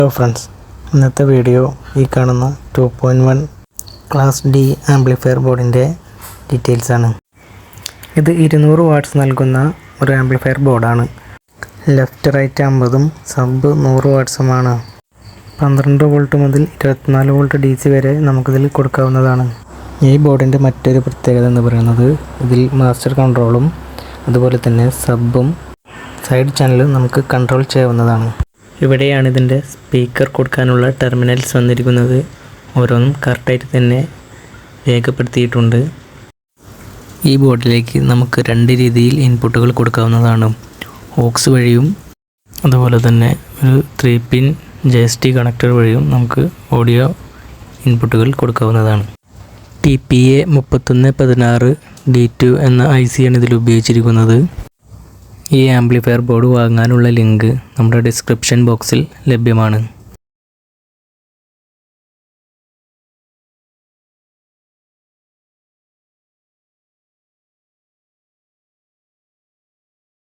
Hello friends, ഇന്നത്തെ video ഈ കാണുന്ന 2.1 ക്ലാസ് ഡി ആംപ്ലിഫയർ ബോർഡിൻ്റെ ഡീറ്റെയിൽസാണ്. ഇത് 200 വാട്ട്സ് നൽകുന്ന ഒരു ആംപ്ലിഫയർ ബോർഡാണ്. ലെഫ്റ്റ് റൈറ്റ് 50ഉം സബ് 100 വാട്ട്സുമാണ്. 12 വോൾട്ട് മുതൽ 24 വോൾട്ട് DC വരെ നമുക്കിതിൽ കൊടുക്കാവുന്നതാണ്. ഈ ബോർഡിൻ്റെ മറ്റൊരു പ്രത്യേകത എന്ന് പറയുന്നത് ഇതിൽ മാസ്റ്റർ കൺട്രോളും അതുപോലെ തന്നെ സബും സൈഡ് ചാനലും നമുക്ക് കൺട്രോൾ ചെയ്യാവുന്നതാണ്. ഇവിടെയാണ് ഇതിൻ്റെ സ്പീക്കർ കൊടുക്കാനുള്ള ടെർമിനൽസ് വന്നിരിക്കുന്നത്. ഓരോന്നും കറക്റ്റായിട്ട് തന്നെ രേഖപ്പെടുത്തിയിട്ടുണ്ട്. ഈ ബോർഡിലേക്ക് നമുക്ക് 2 രീതിയിൽ ഇൻപുട്ടുകൾ കൊടുക്കാവുന്നതാണ്. ഓക്സ് വഴിയും അതുപോലെ തന്നെ ഒരു 3 പിൻ JST കണക്ടർ വഴിയും നമുക്ക് ഓഡിയോ ഇൻപുട്ടുകൾ കൊടുക്കാവുന്നതാണ്. TPA 3116 D2 എന്ന IC ആണ് ഇതിൽ ഉപയോഗിച്ചിരിക്കുന്നത്. ഈ ആംപ്ലിഫയർ ബോർഡ് വാങ്ങാനുള്ള ലിങ്ക് നമ്മുടെ ഡിസ്ക്രിപ്ഷൻ ബോക്സിൽ ലഭ്യമാണ്.